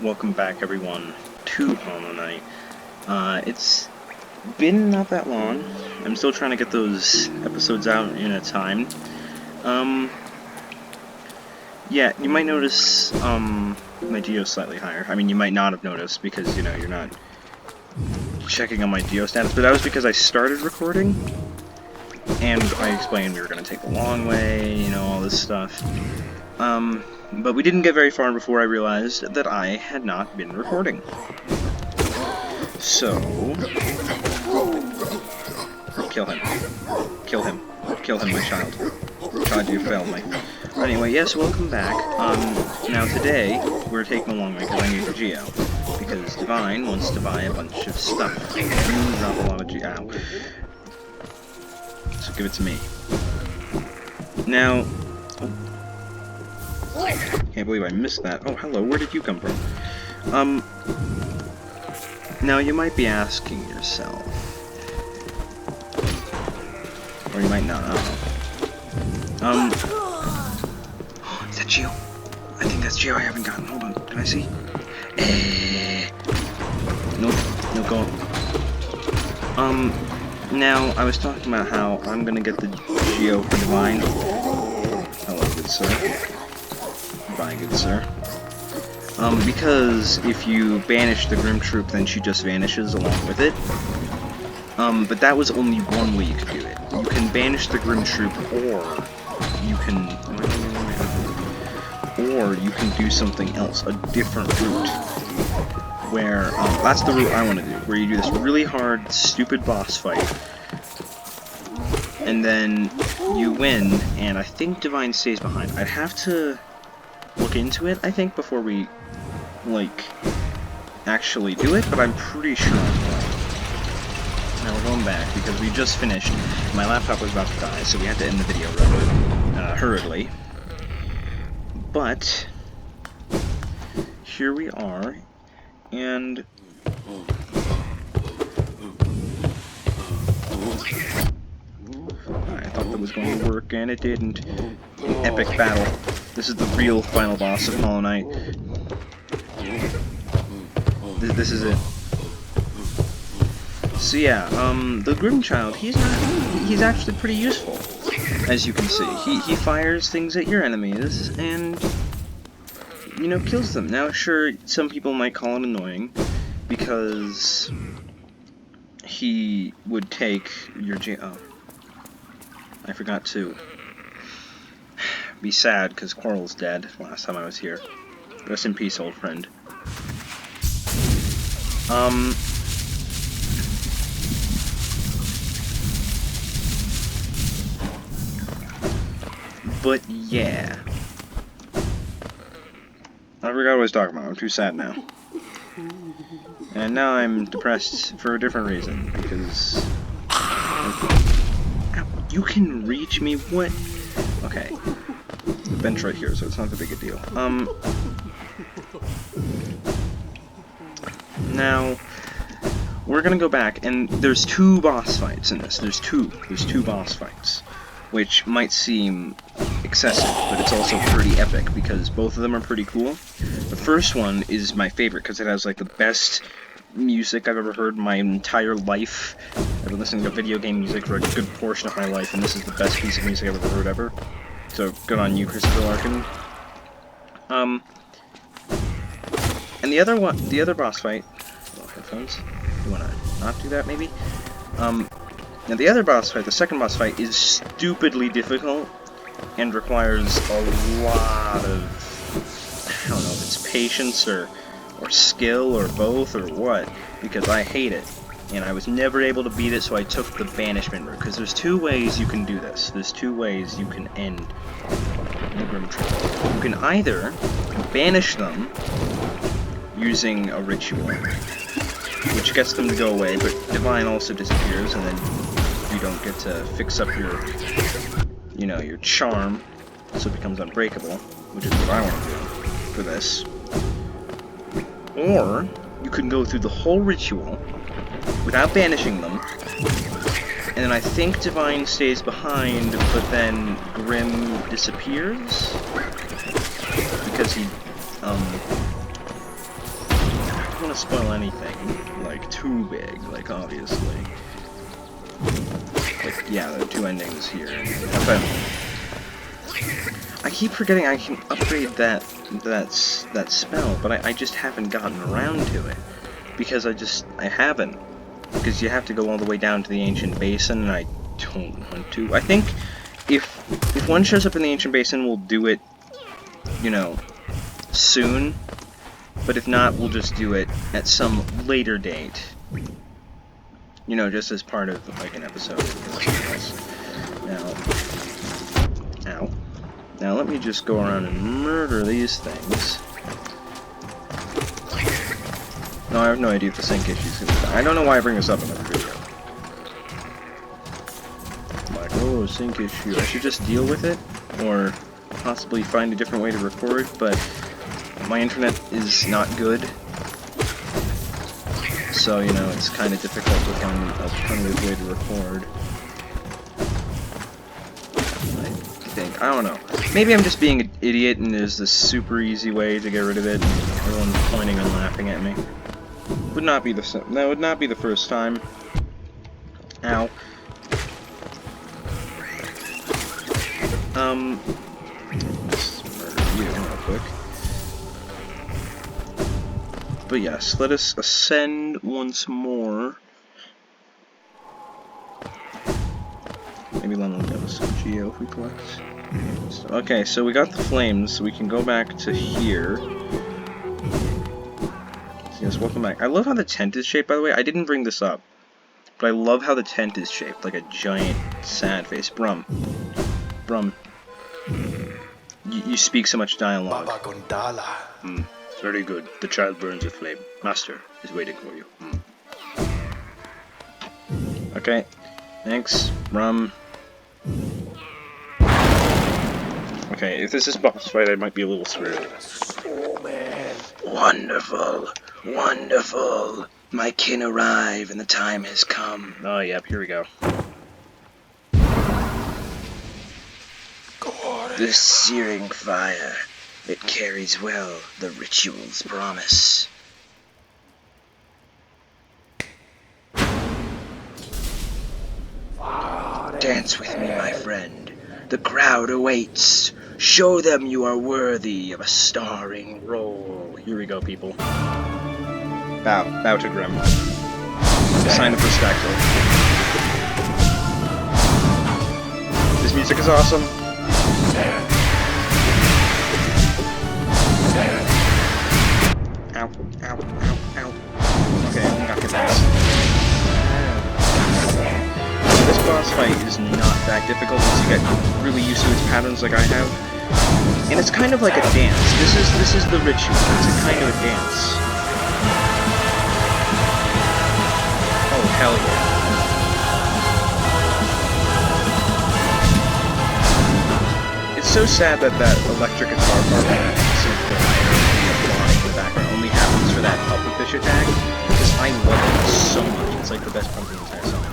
welcome back everyone to Hollow Knight. It's been not that long. I'm still trying to get those episodes out in a time. Yeah, you might notice, my geo's slightly higher. I mean, you might not have noticed because, you know, you're not checking on my geo status, but that was because I started recording, and I explained we were going to take the long way, you know, all this stuff. But we didn't get very far before I realized that I had not been recording. So... Kill him. Kill him. Kill him, my child. Tried to fail me. Anyway, yes, welcome back. Now today, we're taking a long way because I need the geo. Because Divine wants to buy a bunch of stuff. You drop a lot of geo. So give it to me. Now... Can't believe I missed that. Oh, hello, where did you come from? Now you might be asking yourself, or you might not, I don't know. Is that Geo? I think that's Geo I haven't gotten. Hold on, can I see? Nope, no go. Now, I was talking about how I'm gonna get the Geo for Divine. Hello, good sir. Bye, good sir. Because if you banish the Grimm Troupe, then she just vanishes along with it. But that was only one way you could do it. You can banish the Grimm Troupe, or you can do something else, a different route. Where, that's the route I want to do, where you do this really hard, stupid boss fight, and then you win, and I think Divine stays behind. I'd have to look into it, I think, before we, like, actually do it, but I'm pretty sure I'm right. Now we're going back, because we just finished. My laptop was about to die, so we had to end the video rather hurriedly. But, here we are, and... I thought that was going to work, and it didn't. Epic battle. This is the real final boss of Hollow Knight. This is it. So yeah, the Grimm Child, he's actually pretty useful, as you can see. He fires things at your enemies, and, you know, kills them. Now, sure, some people might call it annoying, because he would take your oh, I forgot to be sad because Quarrel's dead last time I was here. Rest in peace, old friend. But yeah. I forgot what I was talking about. I'm too sad now. And now I'm depressed for a different reason, because... Ow, you can reach me? What? Okay. The bench right here, so it's not that big a deal. Now, we're gonna go back, and there's two boss fights in this. There's two boss fights, which might seem excessive, but it's also pretty epic, because both of them are pretty cool. The first one is my favorite, because it has, like, the best music I've ever heard in my entire life. I've been listening to video game music for a good portion of my life, and this is the best piece of music I've ever heard ever. So, good on you, Christopher Larkin. And the other boss fight... Oh, headphones? You wanna not do that, maybe? Now the other boss fight, the second boss fight, is stupidly difficult, and requires a lot of... I don't know if it's patience, or skill, or both, or what, because I hate it. And I was never able to beat it, so I took the banishment route, because there's two ways you can do this. There's two ways you can end the Grimm Troupe. You can either banish them using a ritual, which gets them to go away, but Divine also disappears, and then you don't get to fix up your, you know, your charm, so it becomes unbreakable, which is what I want to do for this. Or, you can go through the whole ritual without banishing them, and then I think Divine stays behind, but then Grimm disappears, because he, want to spoil anything, like, too big, like, obviously. Like, yeah, there are 2 endings here. Okay. I keep forgetting I can upgrade that spell, but I just haven't gotten around to it. Because I haven't. Because you have to go all the way down to the Ancient Basin, and I don't want to. I think if one shows up in the Ancient Basin, we'll do it, you know, soon. But if not, we'll just do it at some later date. You know, just as part of, like, an episode. Now, ow. Now let me just go around and murder these things. No, I have no idea if the sync issue's gonna die. I don't know why I bring this up in every video. I'm like, oh, sync issue. I should just deal with it, or possibly find a different way to record, but my internet is not good. So, you know, it's kind of difficult to find an alternative way to record. I don't know. Maybe I'm just being an idiot and there's this super easy way to get rid of it and everyone's pointing and laughing at me. That would not be the first time. Ow. Let's murder you real quick. But yes, let us ascend once more. Maybe let me go some Geo if we collect. Okay, so we got the flames, so we can go back to here. Yes, welcome back. I love how the tent is shaped, by the way. I didn't bring this up, but I love how the tent is shaped, like a giant sad face. Brum. You speak so much dialogue. Very good. The child burns with flame. Master is waiting for you. Okay. Thanks, Brum. Okay, if this is boss fight, I might be a little screwed. Oh, man. Wonderful. Wonderful. My kin arrive and the time has come. Oh, yep, here we go. This searing fire, it carries well the ritual's promise. Dance with me, my friend. The crowd awaits. Show them you are worthy of a starring role. Here we go, people. Bow to Grimm. Sign of respect. This music is awesome. Ow, ow, ow, ow. Okay, I got this. This boss fight is not that difficult once you get really used to its patterns like I have. And it's kind of like a dance. This is the ritual. It's a kind of a dance. Oh, hell yeah. It's so sad that electric guitar part in the background only happens for that pufferfish attack, because I love it so much. It's like the best part of the entire song.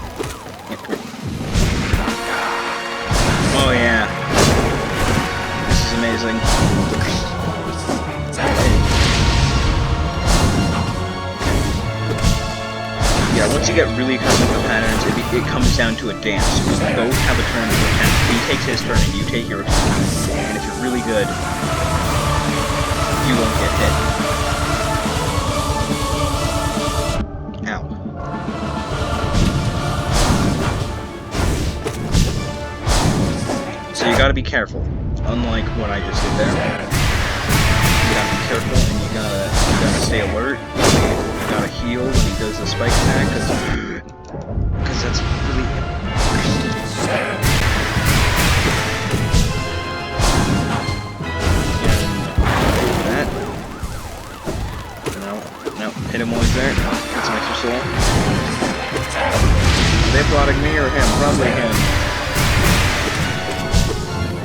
Oh yeah. This is amazing. Yeah, once you get really accustomed to the patterns, it comes down to a dance. You both have a turn to attack. He takes his turn and you take your turn. And if you're really good, you won't get hit. Ow. So you gotta be careful. Unlike what I just did there. You gotta be careful and you gotta stay alert. You gotta heal when he does the spike attack, because that's really... And that. No, hit him while he's there. Get some extra soul. Are they plotting me or him? Probably him.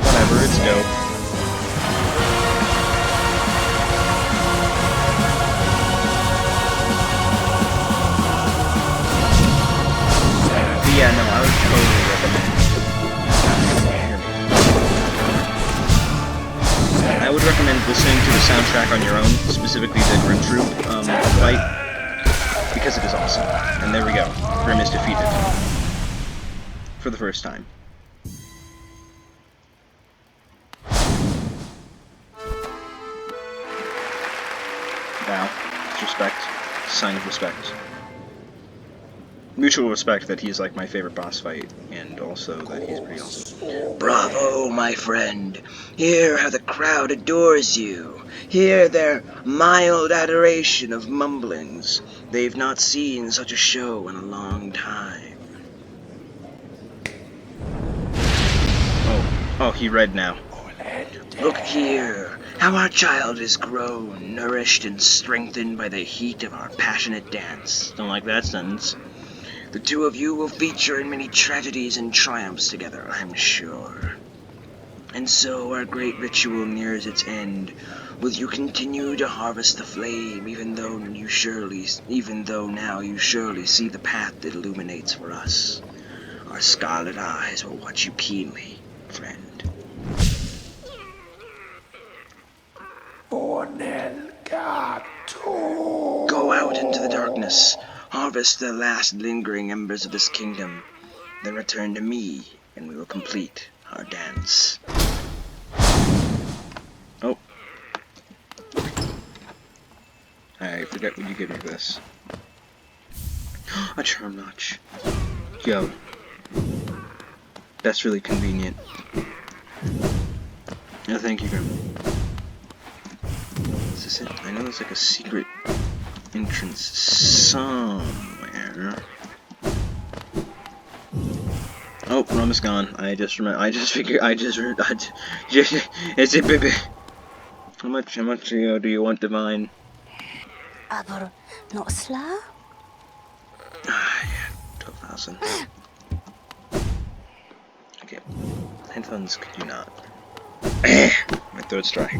Whatever, it's dope. Yeah, no, I would totally recommend listening to the soundtrack on your own, specifically the Troupe fight. because it is awesome. And there we go. Grimm is defeated. For the first time. Bow. Respect. Sign of respect. Mutual respect that he's like my favorite boss fight, and also that he's pretty awesome. Bravo, my friend! Hear how the crowd adores you! Hear their mild adoration of mumblings. They've not seen such a show in a long time. Oh, he read now. Look here, how our child is grown, nourished and strengthened by the heat of our passionate dance. Don't like that sentence. The two of you will feature in many tragedies and triumphs together, I'm sure. And so our great ritual nears its end. Will you continue to harvest the flame, even though now you surely see the path it illuminates for us? Our scarlet eyes will watch you keenly, friend. Go out into the darkness. Harvest the last lingering embers of this kingdom, then return to me, and we will complete our dance. Oh. I forget what you gave me for this. A charm notch. Yo. That's really convenient. No, thank you, Grimm. Is this it? I know there's like a secret entrance somewhere. Oh, rum is gone. It's a baby. How much do you want divine? Not slow? Yeah, 12,000. Okay. Headphones, could you not? My throat's dry.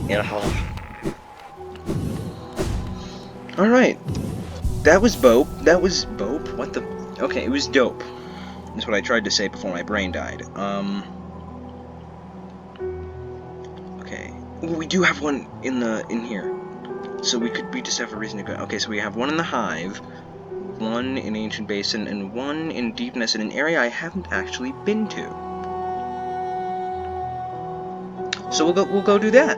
Alright. That was Bope. That was Bope? What the? Okay, it was dope. That's what I tried to say before my brain died. Okay. Ooh, we do have one in here. So we just have a reason to go. Okay, so we have one in the Hive, one in Ancient Basin, and one in Deepness in an area I haven't actually been to. So we'll go do that.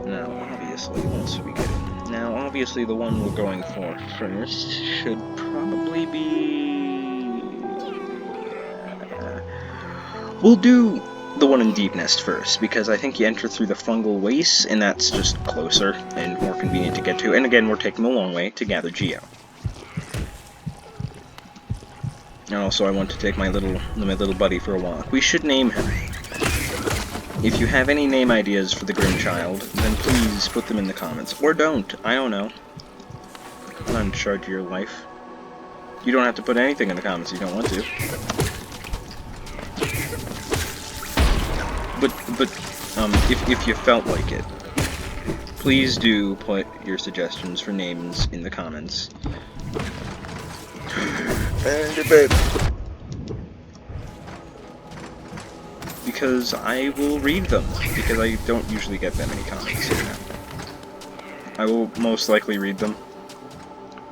Now, obviously, once we get in. Now, obviously, the one we're going for first should probably be... we'll do the one in Deep Nest first, because I think you enter through the fungal wastes, and that's just closer and more convenient to get to. And again, we're taking the long way to gather Geo. And also, I want to take my little buddy for a walk. We should name her. If you have any name ideas for the Grimm child, then please put them in the comments. Or don't. I don't know. I'm not in charge of your life. You don't have to put anything in the comments if you don't want to. But if you felt like it, please do put your suggestions for names in the comments. Because I will read them, because I don't usually get that many comments, you know. I will most likely read them.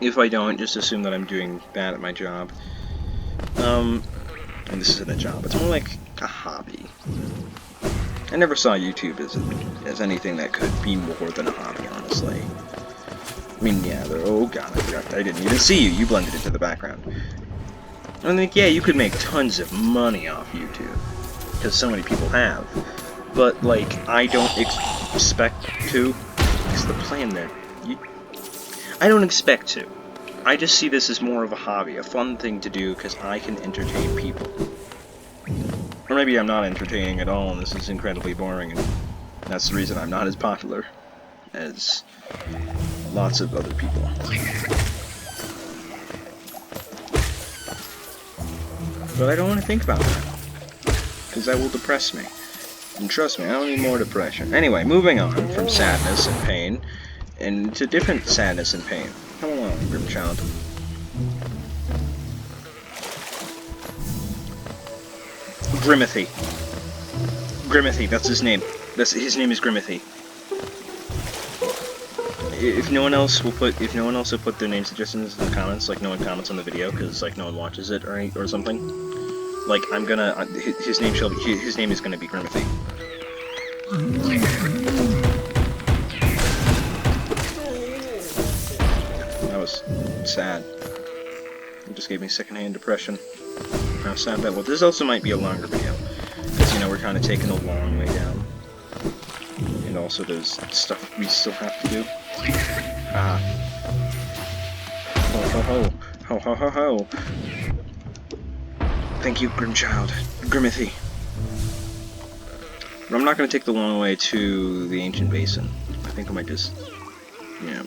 If I don't, just assume that I'm doing bad at my job. And this isn't a job, it's more like a hobby. I never saw YouTube as anything that could be more than a hobby, honestly. I mean, yeah, oh god, I didn't even see you, you blended into the background. I think, yeah, you could make tons of money off YouTube. Because so many people have, but like I don't expect to. It's the plan there. I don't expect to. I just see this as more of a hobby, a fun thing to do because I can entertain people. Or maybe I'm not entertaining at all, and this is incredibly boring, and that's the reason I'm not as popular as lots of other people. But I don't want to think about that. Because that will depress me. And trust me, I don't need more depression. Anyway, moving on from sadness and pain, and to different sadness and pain. Come along, Grimm child. Grimothy. Grimothy, that's his name. His name is Grimothy. if no one else will put their name suggestions in the comments, like no one comments on the video because like no one watches it or something, like I'm gonna his name is gonna be Grimothy. That was sad. It just gave me secondhand depression. How sad that was. This also might be a longer video because you know we're kind of taking a long way down. And also there's stuff we still have to do. Ah. Ho ho ho. Ho ho ho ho. Thank you, Grimchild. Grimothy. But I'm not going to take the long way to the ancient basin. I think I might just, you know,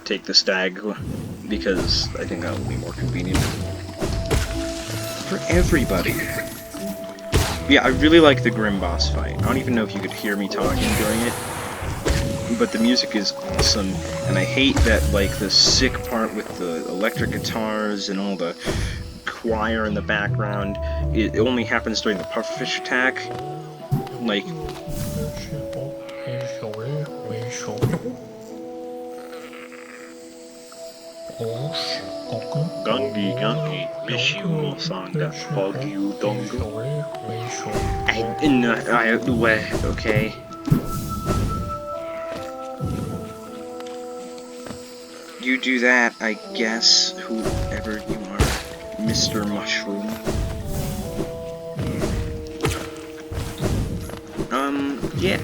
take the stag because I think that will be more convenient for everybody. Yeah, I really like the Grimm boss fight. I don't even know if you could hear me talking during it, but the music is awesome, and I hate that, like, the sick part with the electric guitars and all the choir in the background, it only happens during the pufferfish attack. Like... Gungi gungi, bishu sanga, fogyu dongo. Okay. You do that, I guess, whoever you are, Mr. Mushroom. Yeah.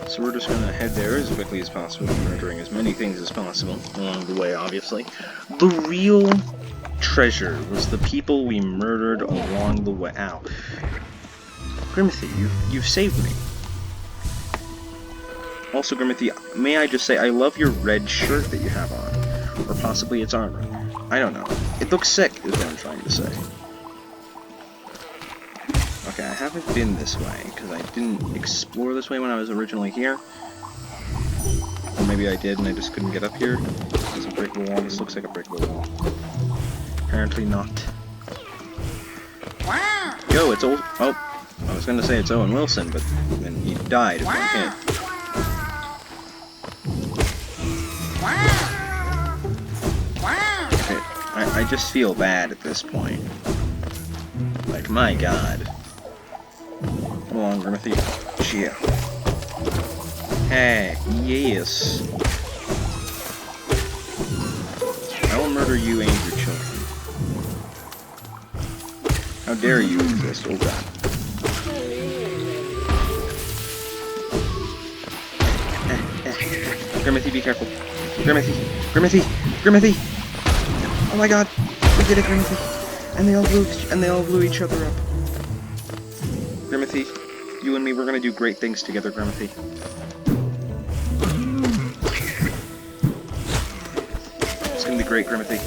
So we're just gonna head there as quickly as possible, murdering as many things as possible along the way, obviously. The real treasure was the people we murdered along the way. Ow. Grimothy, you've saved me. Also, Grimothy, may I just say, I love your red shirt that you have on. Or possibly it's armor. I don't know. It looks sick, is what I'm trying to say. Okay, I haven't been this way, because I didn't explore this way when I was originally here. Or maybe I did and I just couldn't get up here. There's a breakable wall. This looks like a breakable wall. Apparently not. Yo, it's old. Oh, I was gonna say it's Owen Wilson, but then he died in one hit. Okay, I just feel bad at this point. Like, my god. Come along, Grimothy. Chill. Hey, yes. I will murder you and your children. How dare you exist, oh god. Grimothy, be careful. Grimothy! Grimothy! Grimothy! Oh my god! We did it, Grimothy! And they all blew each other up. Grimothy, you and me, we're gonna do great things together, Grimothy. It's gonna be great, Grimothy.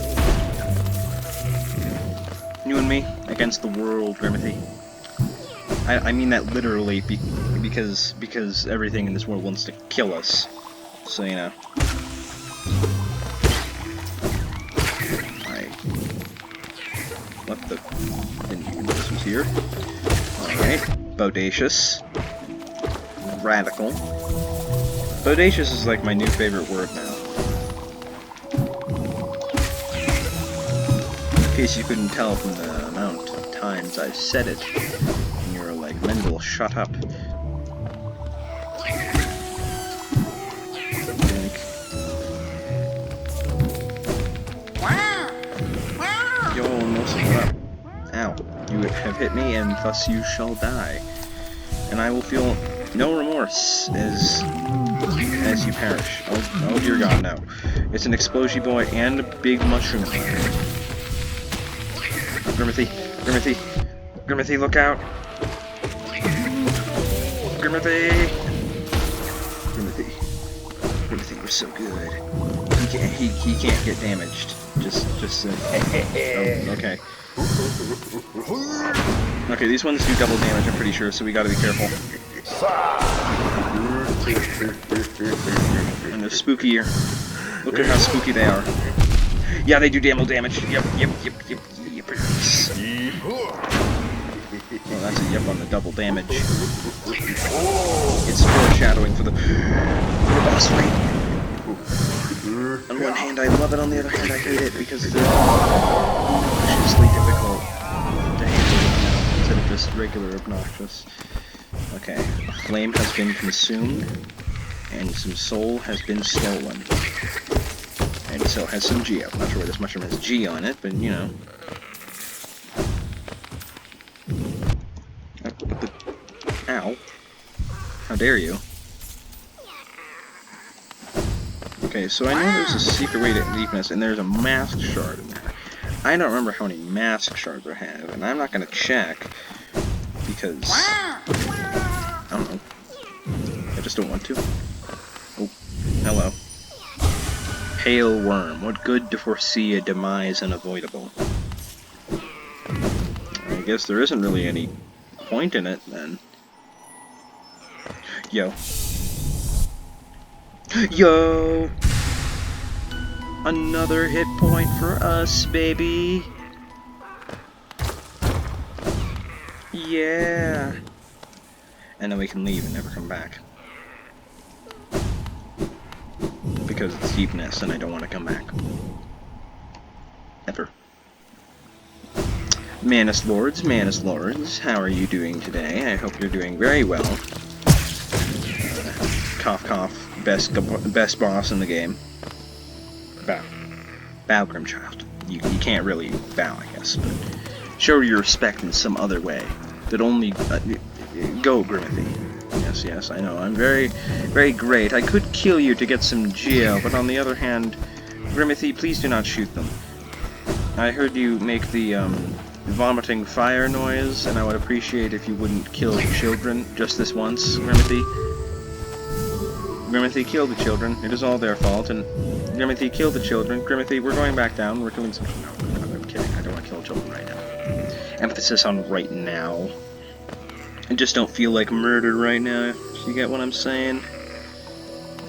You and me, against the world, Grimothy. I mean that literally, because everything in this world wants to kill us. So, you know. What the... didn't even know this was here. Alright. Bodacious. Radical. Bodacious is like my new favorite word now. In case you couldn't tell from the amount of times I've said it. And you're like, Mendel, shut up. Yo, Wilson, what up? Ow. You have hit me, and thus you shall die. And I will feel no remorse as you perish. Oh dear god, no. It's an Explosion Boy and a big mushroom. Grimothy, Grimothy, Grimothy, look out! Grimothy! Grimothy, Grimothy, you're so good. He can't get damaged. Just oh, okay. Okay, these ones do double damage, I'm pretty sure, so we gotta be careful. And they're spookier. Look at how spooky they are. Yeah, they do double damage. Yep. Oh, that's a yep on the double damage. It's foreshadowing for the boss fight. On one hand, I love it. On the other hand, I hate it because they're obnoxiously difficult to handle now instead of just regular obnoxious. Okay, a flame has been consumed, and some soul has been stolen. And so has some Geo. I'm not sure why this mushroom has G on it, but you know. Ow. How dare you? Okay, so I know there's a secret way to leave this, and there's a mask shard in there. I don't remember how many mask shards I have, and I'm not gonna check because I don't know. I just don't want to. Oh, hello. Pale worm. What good to foresee a demise unavoidable? I guess there isn't really any point in it then. Yo. Yo! Another hit point for us, baby! Yeah! And then we can leave and never come back. Because it's deepness and I don't want to come back. Ever. Manus Lords, how are you doing today? I hope you're doing very well. Cough cough, best boss in the game. Bow. Bow, Grimchild. You can't really bow, I guess, but show your respect in some other way. That only... go, Grimothy. Yes, I know. I'm very, very great. I could kill you to get some Geo, but on the other hand, Grimothy, please do not shoot them. I heard you make the, vomiting fire noise, and I would appreciate if you wouldn't kill children just this once, Grimothy. Grimothy, kill the children. It is all their fault, and Grimothy, kill the children. Grimothy, we're going back down. We're killing some... No, I'm kidding. I don't want to kill children right now. Emphasis on right now. I just don't feel like murder right now. You get what I'm saying?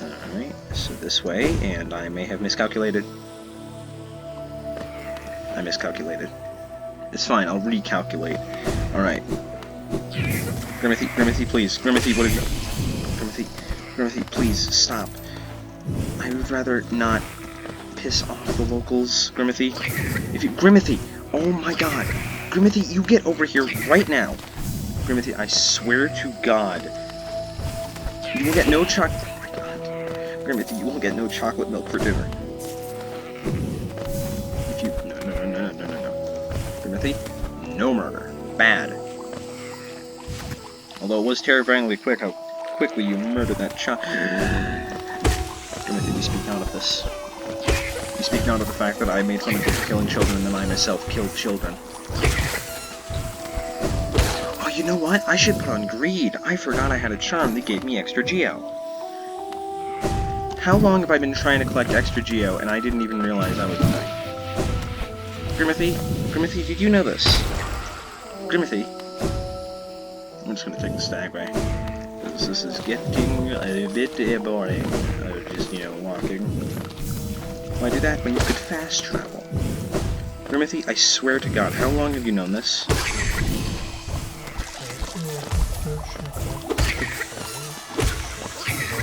Alright, so this way, and I may have miscalculated. I miscalculated. It's fine, I'll recalculate. Alright. Grimothy, please. Grimothy, what have you... Grimothy, please, stop. I would rather not piss off the locals, Grimothy. Grimothy! Oh my god! Grimothy, you get over here right now! Grimothy, I swear to God. You will get no chocolate... Oh my god. Grimothy, you will get no chocolate milk for dinner. No. Grimothy, no murder. Bad. Although it was terrifyingly quick how quickly you murdered that child. Grimothy, we speak not of this. We speak not of the fact that I made fun of you for killing children and then I myself killed children. Oh, you know what? I should put on greed. I forgot I had a charm that gave me extra Geo. How long have I been trying to collect extra Geo and I didn't even realize I was dying? Grimothy, did you know this? Grimothy. I'm just gonna take the stag way. This is getting a bit boring. Just, you know, walking. Why do that when you could fast travel? Grimothy, I swear to God, how long have you known this?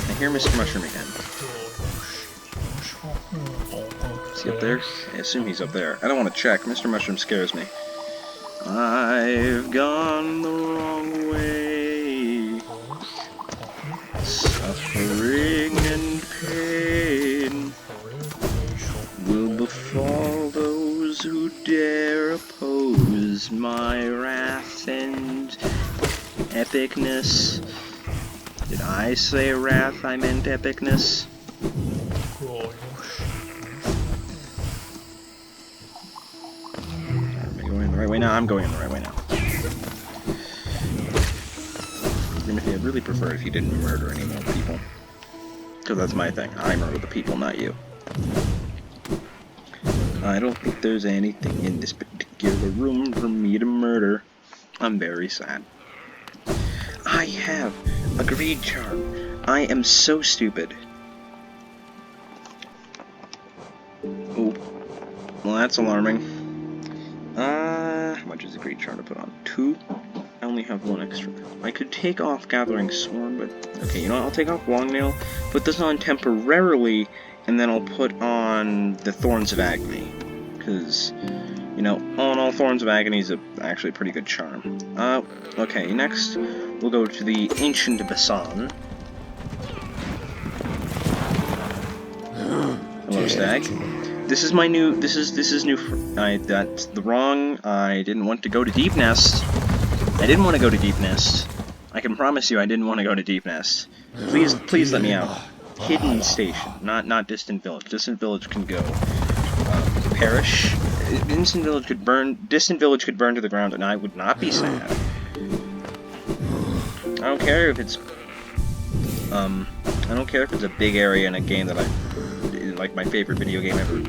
I hear Mr. Mushroom again. Is he up there? I assume he's up there. I don't want to check. Mr. Mushroom scares me. I've gone the wrong way. Suffering and pain will befall those who dare oppose my wrath and epicness. Did I say wrath? I meant epicness. Am I going the right way now? I'm going in the right way now. Timothy, I'd really prefer if you didn't murder any more people. Because that's my thing. I murder the people, not you. I don't think there's anything in this particular room for me to murder. I'm very sad. I have a greed charm. I am so stupid. Oh. Well, that's alarming. How much is a greed charm to put on? 2? I only have 1 extra. I could take off Gathering Swarm, but... Okay, you know what? I'll take off Long Nail, put this on temporarily, and then I'll put on the Thorns of Agony, because, you know, all in all, Thorns of Agony is actually a pretty good charm. Okay, next we'll go to the Ancient Basan. Hello, Stag. This is my new. This is new. That's the wrong. I didn't want to go to Deep Nest. I didn't want to go to Deep Nest. I can promise you, I didn't want to go to Deep Nest. Please let me out. Hidden Station, not Distant Village. Distant Village can go. Perish. Distant Village could burn to the ground, and I would not be sad. I don't care if it's. I don't care if it's a big area in a game that like my favorite video game ever.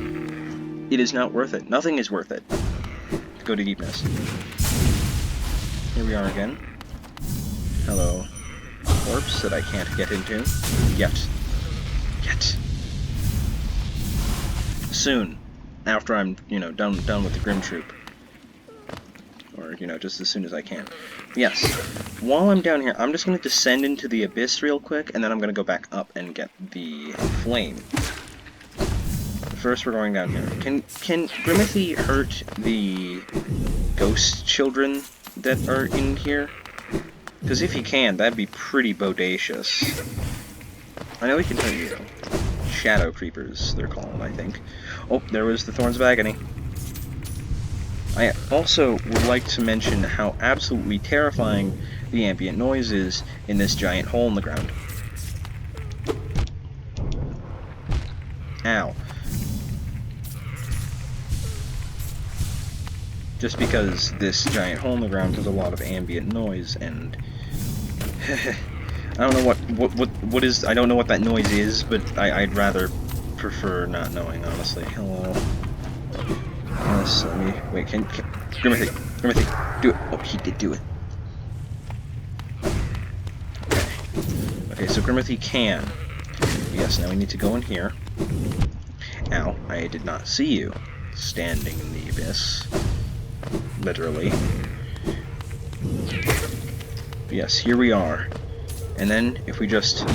It is not worth it. Nothing is worth it to go to Deep Nest. Here we are again. Hello, corpse that I can't get into yet. Soon, after I'm, you know, done with the Grimm Troupe, or, you know, just as soon as I can. Yes. While I'm down here, I'm just going to descend into the abyss real quick, and then I'm going to go back up and get the flame. First, we're going down here. Can Grimothy hurt the ghost children that are in here? Because if he can, that'd be pretty bodacious. I know he can hurt you. Shadow creepers, they're called, I think. Oh, there was the Thorns of Agony. I also would like to mention how absolutely terrifying the ambient noise is in this giant hole in the ground. Ow. Just because this giant hole in the ground has a lot of ambient noise, and I don't know what is. I don't know what that noise is, but I'd rather prefer not knowing, honestly. Hello. Yes, let me wait. Can Grimothy, do it? Oh, he did do it. Okay, so Grimothy can. Yes, now we need to go in here. Ow! I did not see you standing in the abyss. Literally. Yes, here we are. And then, if we just...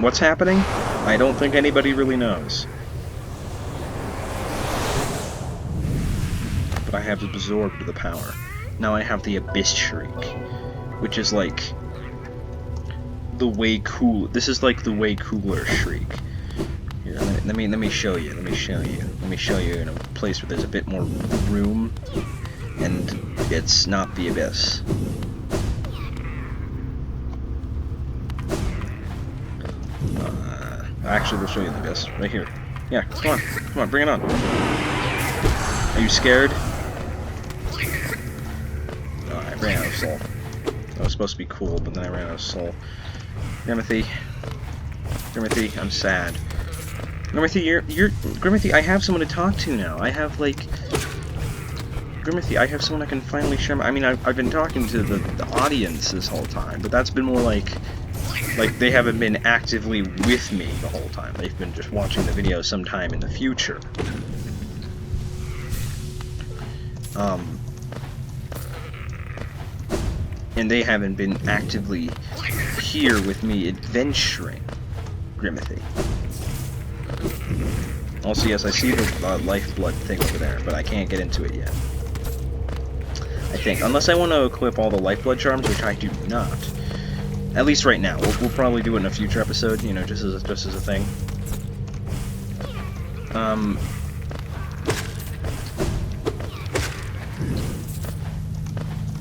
What's happening? I don't think anybody really knows. But I have absorbed the power. Now I have the Abyss Shriek, which is like... the way cool. This is like the way cooler Shriek. Here, let me show you. Let me show you in a place where there's a bit more room, and it's not the abyss. Actually, we'll show you the abyss right here. Yeah, come on, bring it on. Are you scared? Oh, I ran out of soul. That was supposed to be cool, but then I ran out of soul. Grimothy, I'm sad. Grimothy, Grimothy, I have someone to talk to now. I have, like... Grimothy, I have someone I can finally share my... I mean, I've been talking to the audience this whole time, but that's been more like they haven't been actively with me the whole time. They've been just watching the video sometime in the future. And they haven't been actively here with me adventuring, Grimothy. Also, yes, I see the lifeblood thing over there, but I can't get into it yet. I think, unless I want to equip all the lifeblood charms, which I do not. At least right now. We'll probably do it in a future episode, you know, just as a thing.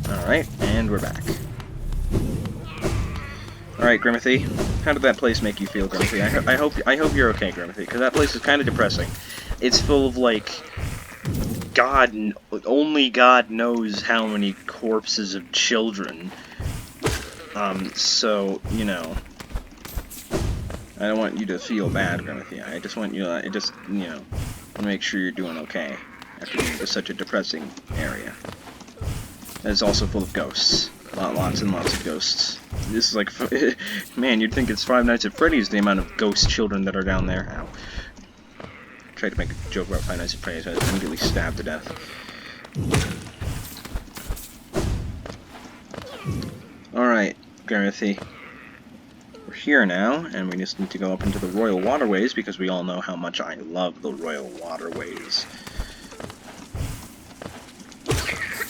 Alright, and we're back. Alright, Grimothy, how did that place make you feel, Grimothy? I hope you're okay, Grimothy, because that place is kind of depressing. It's full of, like, only God knows how many corpses of children. So, you know, I don't want you to feel bad, Grimothy. I just want you to, you know, want to make sure you're doing okay after being in such a depressing area. And it's also full of ghosts. Lots and lots of ghosts. This is like, man, you'd think it's Five Nights at Freddy's, the amount of ghost children that are down there. Ow. I tried to make a joke about Five Nights at Freddy's, I was immediately stabbed to death. Alright, Garothy. We're here now, and we just need to go up into the Royal Waterways, because we all know how much I love the Royal Waterways.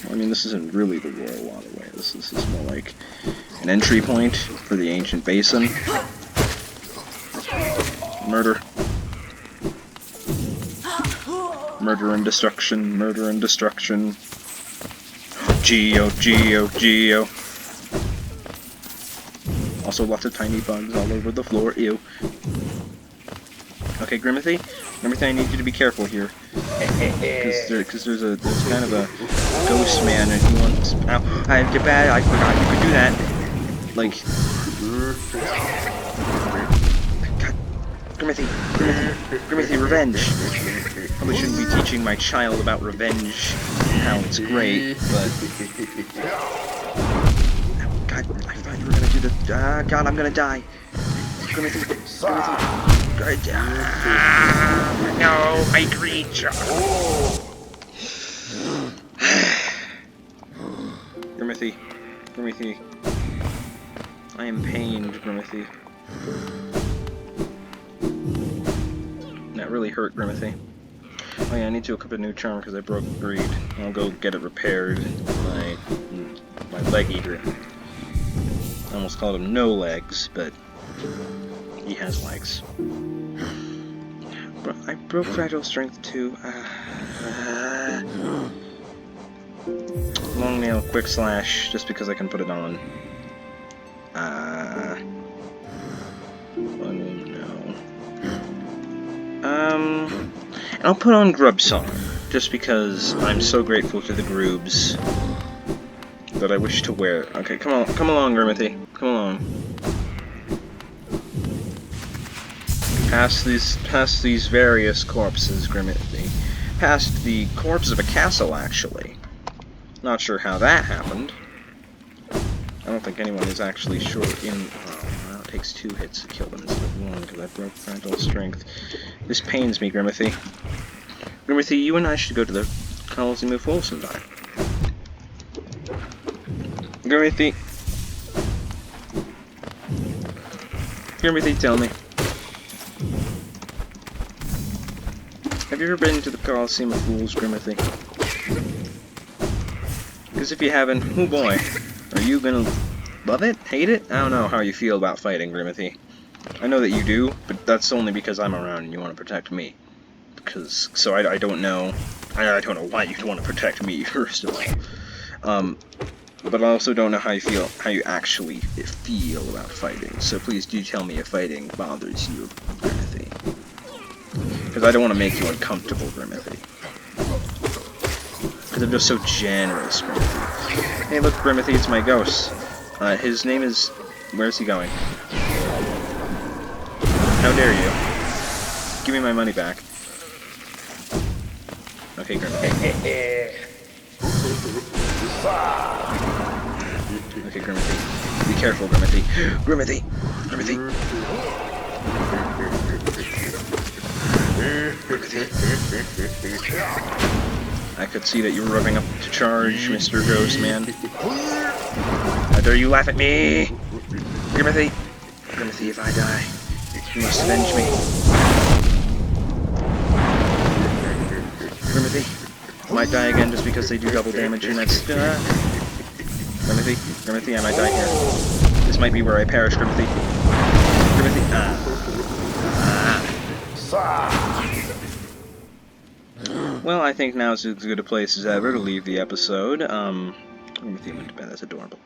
Well, I mean, this isn't really the Royal Waterways. This is more like an entry point for the ancient basin. Murder. Murder and destruction, murder and destruction. Geo, Geo, Geo. Also lots of tiny bugs all over the floor, ew. Okay, Grimothy, Grimothy, I need you to be careful here. Because there's kind of a ghost man and he wants... Ow, I'm too bad, I forgot you could do that. Like... God, Grimothy, revenge! Probably shouldn't be teaching my child about revenge, how it's great, but... God, I thought you were gonna do the... God, I'm gonna die. Grimothy, no, my creature! Grimothy, I am pained, Grimothy. That really hurt, Grimothy. Oh yeah, I need to equip a new charm because I broke Greed. I'll go get it repaired. My leg eater. I almost called him No Legs, but he has legs. I broke Fragile Strength too. Long Nail Quick Slash, just because I can put it on. Oh no. And I'll put on Grub Song, just because I'm so grateful to the Groobs that I wish to wear. Okay, come along, Grimothy. Come along. Past these various corpses, Grimothy. Past the corpse of a castle, actually. Not sure how that happened. I don't think anyone is actually sure in... Oh, well, it takes 2 hits to kill them instead of 1, because I broke Fragile Strength. This pains me, Grimothy. Grimothy, you and I should go to the Coliseum of Fools sometime. Grimothy. Grimothy, tell me. Have you ever been to the Coliseum of Fools, Grimothy? Because if you haven't, oh boy, are you gonna love it? Hate it? I don't know how you feel about fighting, Grimothy. I know that you do, but that's only because I'm around and you want to protect me. So I don't know. I don't know why you'd want to protect me, first of all. But I also don't know how you actually feel about fighting. So please do tell me if fighting bothers you, Grimothy. Because I don't want to make you uncomfortable, Grimothy. Because I'm just so generous, Grimothy. Hey, look, Grimothy, it's my ghost. His name is... Where's he going? How dare you? Give me my money back. Okay, Grimothy. Okay, Grimothy. Be careful, Grimothy. Grimothy! Grimothy! I could see that you were rubbing up to charge, Mr. Ghost Man. How dare you laugh at me? Grimothy! Grimothy, if I die, you must avenge me. Grimothy, I might die again just because they do double damage and that's... Grimothy, Grimothy, I might die here. This might be where I perish, Grimothy. Grimothy, Well, I think now is as good a place as ever to leave the episode. Grimothy went to bed, that's adorable.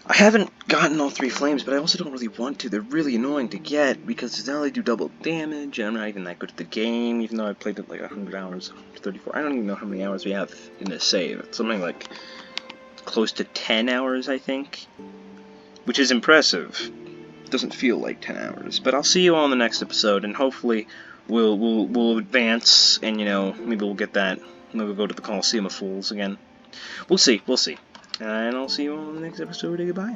I haven't gotten all 3 flames, but I also don't really want to. They're really annoying to get, because now they do double damage, and I'm not even that good at the game, even though I played it like 100 hours, 34. I don't even know how many hours we have in this save. It's something like close to 10 hours, I think, which is impressive. It doesn't feel like 10 hours, but I'll see you all in the next episode, and hopefully we'll advance, and you know, maybe we'll get that. Maybe we'll go to the Coliseum of Fools again. We'll see. And I'll see you all in the next episode. Goodbye.